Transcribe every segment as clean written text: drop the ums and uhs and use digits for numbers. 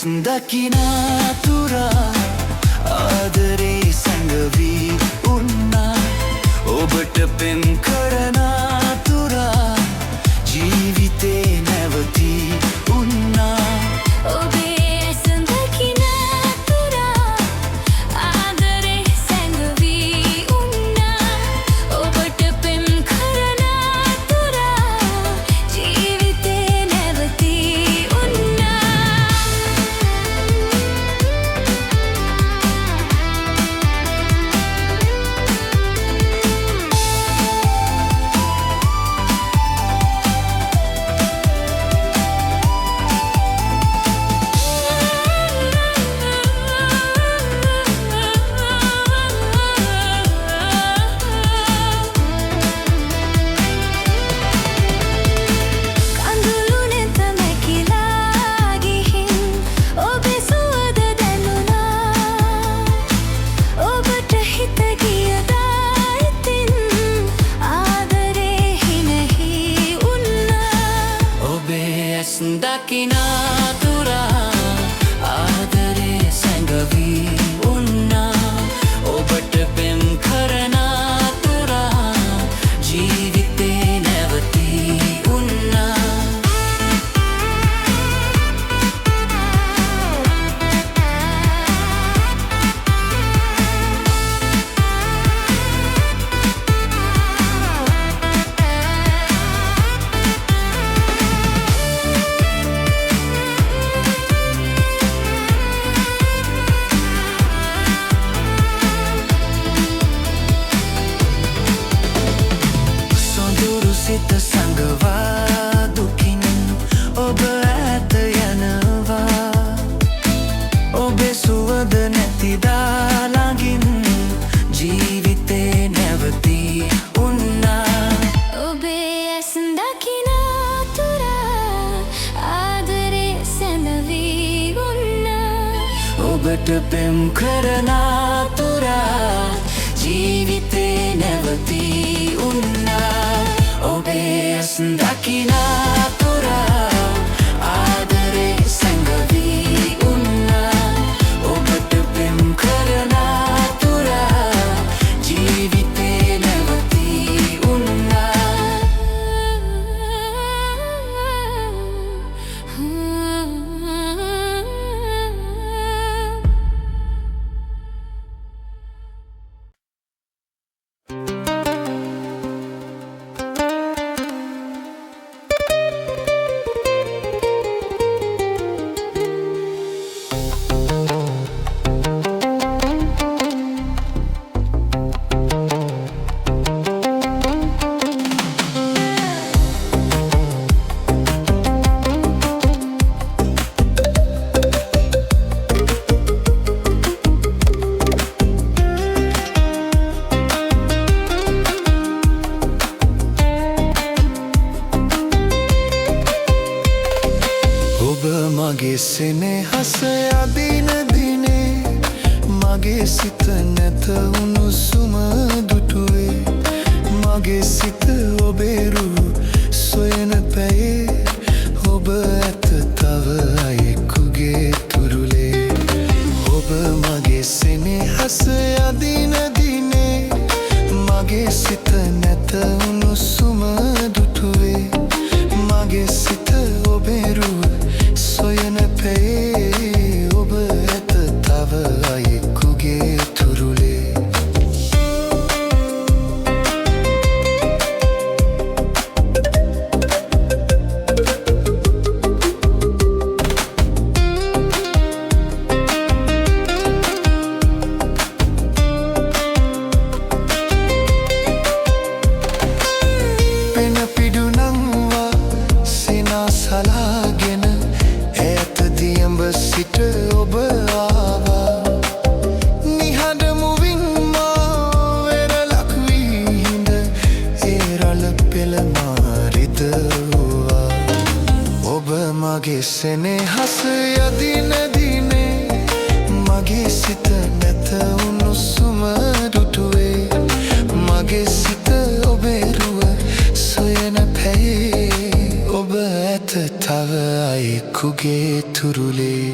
දකිනා තුරා ආදරේ සැඟවී උන්නා ඔබට පෙම් කරනා තුරා ජීවිතේ නැවතී උන්නා ඔබේ ඇස දකිනා තුරා ආදරේ සැඟවී උන්නා ඔබට පෙම් කරනා තුරා ජීවිතේ නැවතී උන්නා කඳුළු නෙත මැකිලා ගිහින් ඔබේ සුවඳ දැනුණා ඔබට හිත ගියදා ඉතින් ආදරේ හිනෙහි උන්නා ඔබේ ඇස් දකිනා තුරා ආදරේ සැඟවී උන්නා ඔබට පෙම් කරනා තුරා ජීවිතේ නැවතී උන්නා සොඳුරු සිත සඟවා දුකින් ඔබ ඈත යනවා ඔබේ සුවඳ නැතිදා ළඟින් ජීවිතේ නැවතී උන්නා ඔබේ ඇස් දකිනා තුරා ආදරේ සැඟවී උන්නා ඔබට පෙම් කරනා තුරා ජීවිතේ නැවතී උන්නා ඔබේ ඇස් දකිනා තුරා ආදරේ සැඟවී උන්නා ඔබට පෙම් කරනා තුරා ජීවිතේ නැවතී උන්නා ඔබ මගේ සෙනෙහස අදින දිනේ මගේ සිත නැත උණුසුම දුටුවේ මගේ සිත ඔබේ රුහ සොයන පැයේ ඔබ ඇත තව අයෙකුගේ තුරුලේ ඔබ මගේ සෙනෙහස අදින දිනේ මගේ සිත නැත උණුසුම දුටුවේ මගේ සිත ඔබේ රුහ සොයන පැයේ ඔබ ඇත තව අයෙකුගේ තුරුලේ පෙන පිඩුනංවා සිනාසලාගෙන ඈත දියඹ සිට ඔබ ආවා නිහඬ මුවින් මා වෙරළක් වී හිඳ ඒ රළ පෙළ මා රිදවුවා ඔබ මගේ සෙනෙහස යදින දිනේ මගේ සිත නැත උණුසුම දුටුවේ මගේ සිත ඔබේ රුව සොයන පැයේ ඔබ ඇත තව අයෙකුගේ තුරුලේ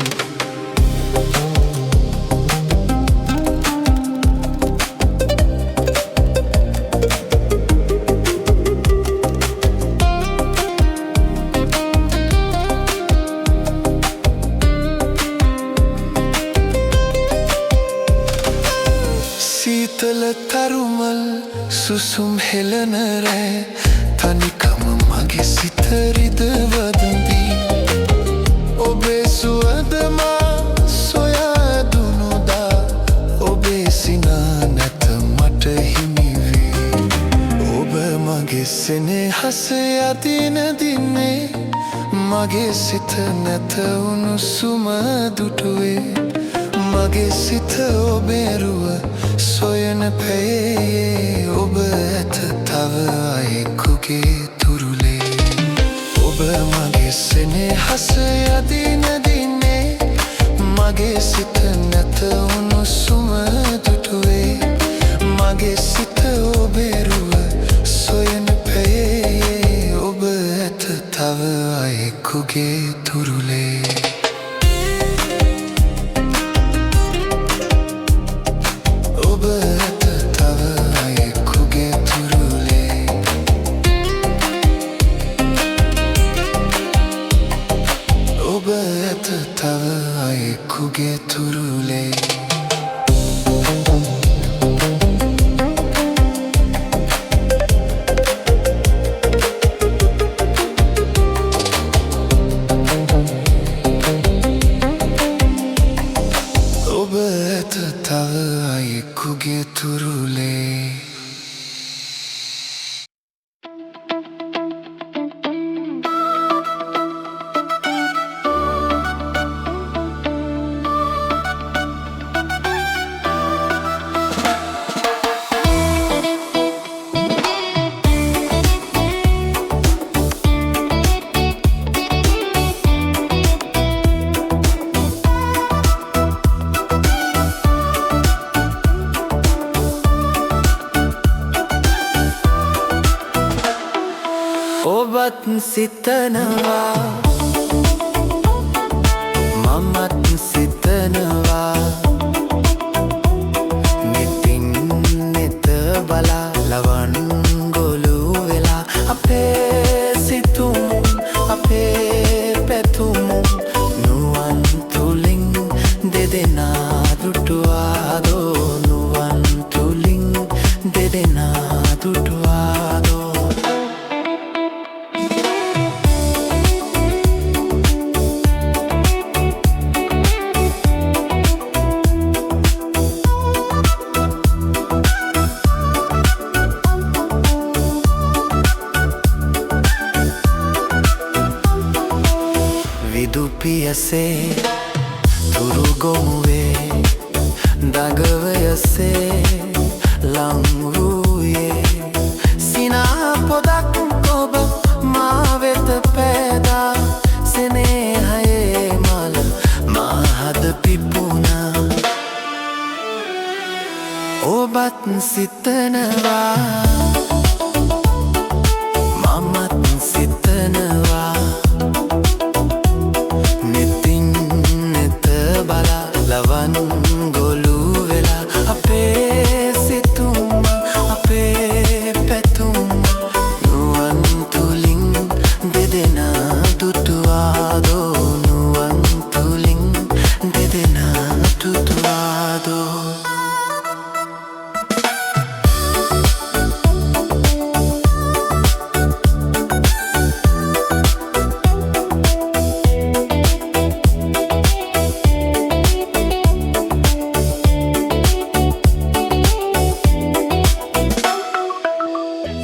සීතල තරුමල් සුසුම් හෙලන රෑ තනිකම මගේ සිත රිදවදඳී ඔබේ සුවඳමා සොයා දුනුදා ඔබේ සිනා නැත මට හිමිවේ ඔබ මගේ සෙනෙහස යදින දින්නේ මගේ සිත නැත උණුසුම දුටුවේ මගේ සිත ඔබේ රුව සොයන පැයේ ඔබ ඇත තව අයෙකුගේ තුරුලේ ඔබ මගේ සෙනෙහස යදින දින්නේ මගේ සිත නැත උණුසුම දුටුවේ මගේ සිත ඔබේ රුව සොයන පැයේ ඔබ ඇත තව අයෙකුගේ තුරුලේ තව අයෙකුගේ තුරුලේ ඔබ ඇත තව අයෙකුගේ තුරුලේ ඔබත් සිතනවා මමත් සිතනවා නෙතින් නෙත බලා ලවන් ගොලු වෙලා අපේ සිතුම් අපේ පැතුම් නුවන් තුලින් දෙදෙනා දුටුවාදෝ නුවන් තුලින් දෙදෙනා දුටුවාදෝ විදුපියසේ තුරුගොමුවේ දගවයසේ ලංවූයේ සිනා පොදක් ඔබ මා වෙත පෑදා සෙනෙහයේ මල මාහද පිපුණා ඔබත් සිතනවා මමත් සිතනවා ලවන් ගොලු වෙලා අපේ සිතුම් අපේ පැතුම් නුවන් තුලින් දෙදෙනා දුටුවාදෝ නුවන් තුලින් දෙදෙනා දුටුවාදෝ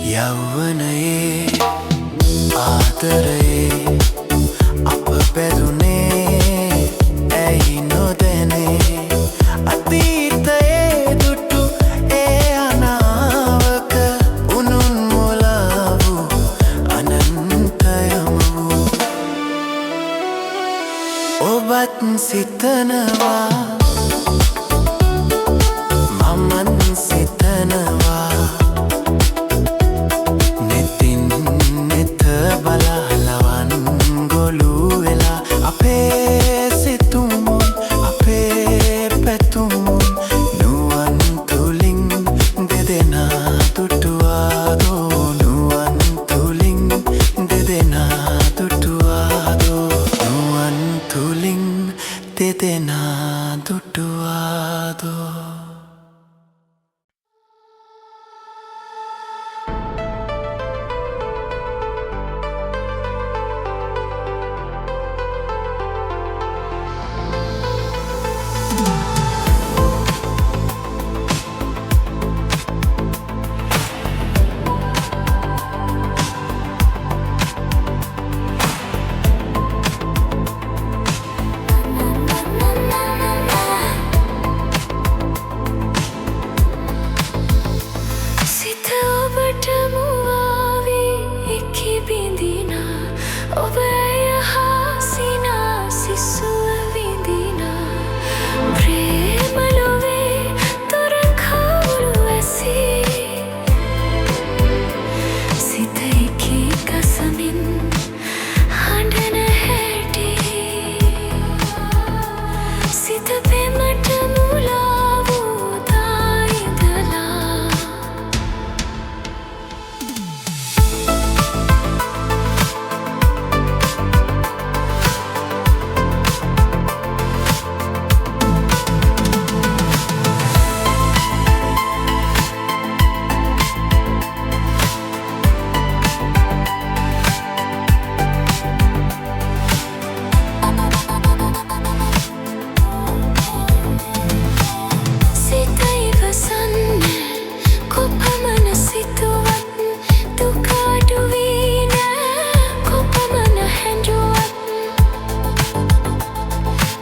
යෞවනයේ ආදරයේ අප බැඳුනේ ඇයි නොදැනේ අතීතයේ දුටු ඒ අනාවක උනුන් මොලා වූ අනන්තයම වූ ඔබත් සිතනවා මමත් සිතනවා අපේ සිතුම් අපේ එකී කසමින් හඬන හැටි සිත පෙමට මුලා වූ දා ඉඳලා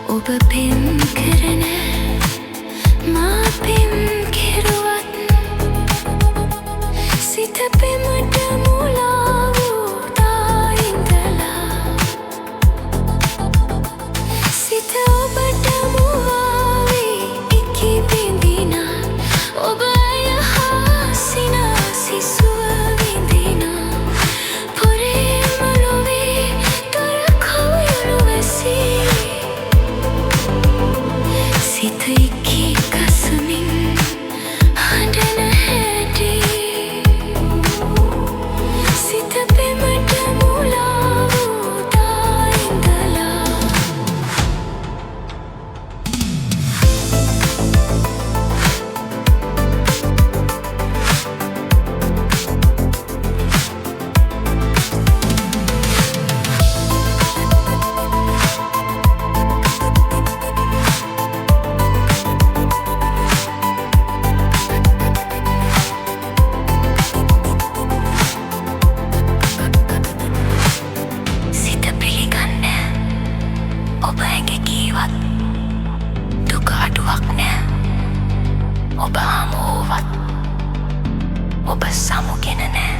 ඔබ පෙම් කරන මා පෙම් කෙරුවත් සිත පෙමට මුලා වූ දා ඉඳලා සිත ඔබට මුවාවී එකී බිඳිනා ඔබ අය හා සිනාසි සුව විඳිනා පොරේම ලොවේ දොර කවුයුණු වැසී සිත එකී කසමින් හඬන හැටි සිත පෙමට මුලා වූ දා ඉඳලා සිත පිළිගන්න ඔබ ඇඟ කීවත් දුක අඩුවක් නෑ ඔබ හමුවුවත් ඔබ සමුගෙන නෑ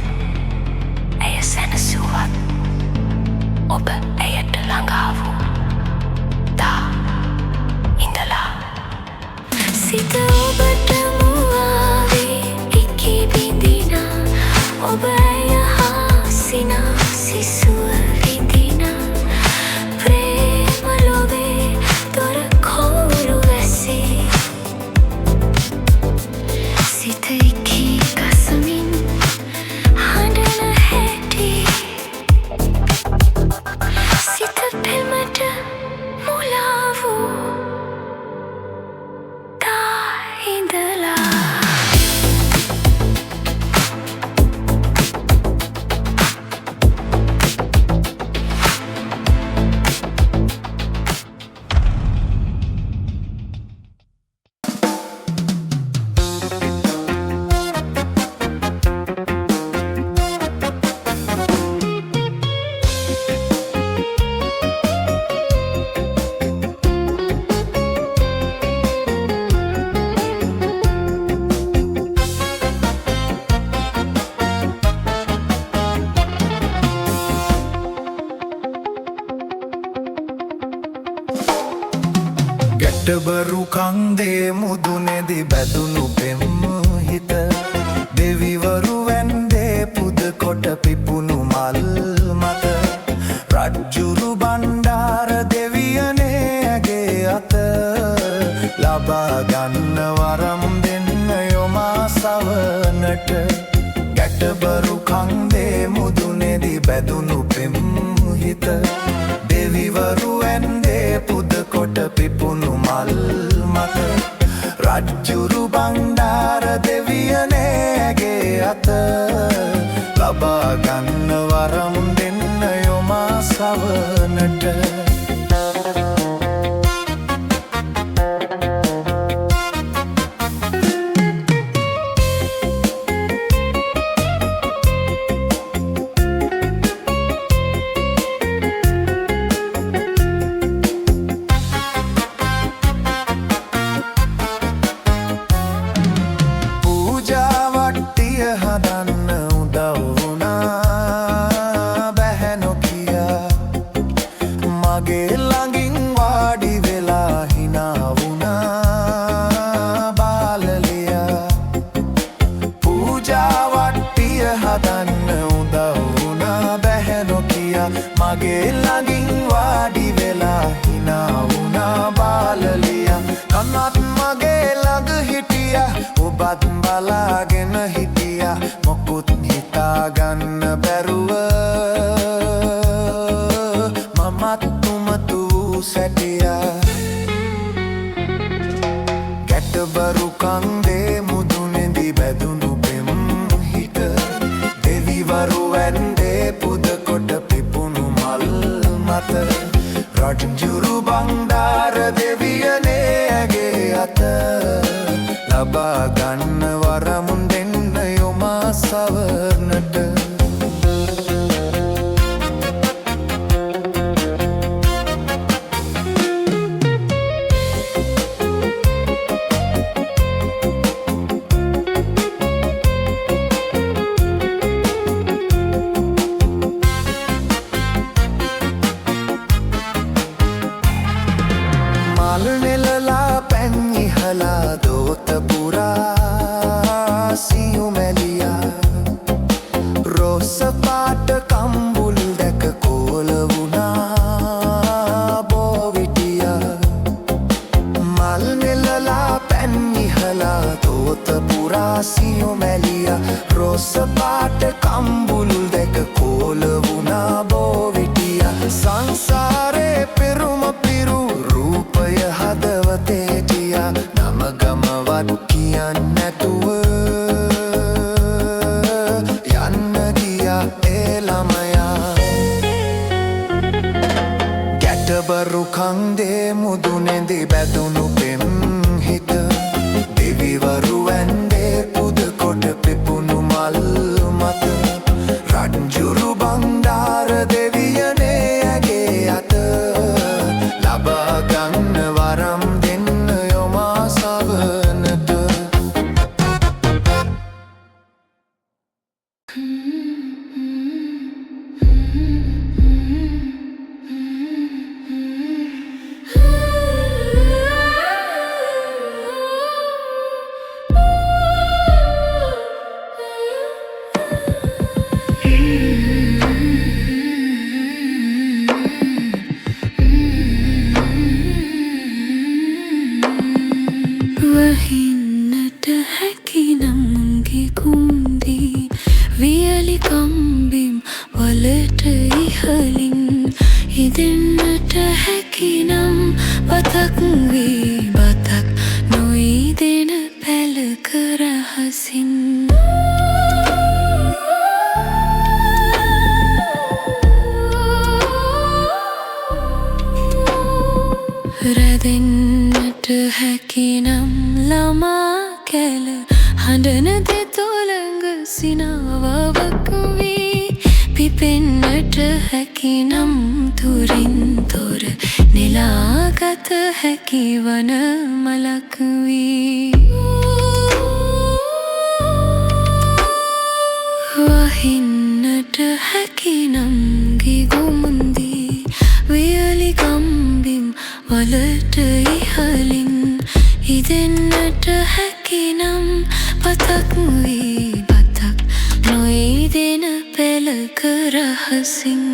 ඇය සැනසුවත් ඔබ ඇයට ළඟා වූ දා ඉඳලා සිත ඔබට මුවාවී එකී බිඳිනා ඔබ ඇය හා සිනාසි සුව විඳිනා ප්‍රේම ලොවේ දොර කවුරු වැසී සිත එකී කසමින් හඬන හැටි සිත පෙමට මුලා වූ දා ඉඳලා ගැටබරු කන්දේ මුදුනේදි බැදුණු පෙම් හිත දෙවිවරු වැන්දේ පුද කොට පිපුණු මල් මත රජ්ජුරු බණ්ඩාර දෙවියනේ ඇගේ අත ලබා ගන්න වරම් දෙන්න යොමා සවනට ගැටබරු කන්දේ මුදුනේදි බැදුණු පෙම් හිත දෙවිවරු වැන්දේ පුද කොට පිපුණු මල් මත රජ්ජුරු බණ්ඩාර දෙවියනේ ඇගේ අත ලබා ගන්න වරම් දෙන්න යොමා සවනට සැටියා මගේ ළඟින් වාඩි වෙලා hina වුණා බාලලියා කනත් මගේ ළඟ හිටියා ඔබත් බලාගෙන හිටියා මොකුත් හිතාගන්න බැරුව මමත් තුමතු සැටියා කැටබරු කන්දේ මුදුනේදී බැදුණු පෙම් හිත දෙවිවරු වැන්දේ පුද කොට පිපුණු මල් මත රජුරු බණ්ඩාර දෙවියනේ ඇගේ අත ලබා ගන්න වරමුන් දෙන්න යොමා සවරනට මල් නෙලලා පැන් ඉහලා දෝත පුරා සියුමැලියා රෝස පාට කම්බුල් දැක කෝල වුණා බෝවිටියා මල් නෙලලා පැන් ඉහලා දෝත පුරා සියුමැලියා රෝස පාට කම්බුල් දැක කෝල වුණා බෝවිටියා සංසාරේ පෙරුම පිරු රූපය හදවතේ තියා නම ගමවත් කියන්න නැතුව යන්න ගියා ඒ ළමයා ගැටබරු කන්දේ මුදුනේදී බැදුණු පෙම් හිත දෙවිවරු වැන්දේ පුද කොට පිපුණු මල් මත රජුරු බණ්ඩාර දෙවියනේ ඇගේ අත ලබා ගන්න වරම් දෙන්න යොමා සවනට වහින්නට හැකි නම්ගේ කුන්දී වියලි කම්බිම් වලට ඉහලින් ඉදෙන්නට හැකි නම් බතක් වී බතක් නොයිදෙන පැලක රහසින් රැදෙන්නට හැකි නම් ළමා කැල හඬන දෙතොළඟ සිනාවක් වී පිපෙන්නට හැකි නම් තුරින් තොර නෙලාගත හැකි වන මලක් වී වහින්නට හැකි නම් ගිගුමුන්දී වියලි කම්බිම් වලට ඉහලින් ඉදෙන්නට හැකි නම් බතක් වී බතක් නොයිදෙන පෙළක රහසින්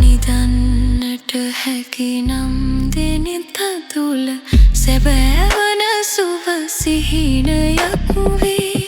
නිදන්නට හැකි නම් දෙනෙත තුල සැබෑවන සුව සිහිනයක් වේ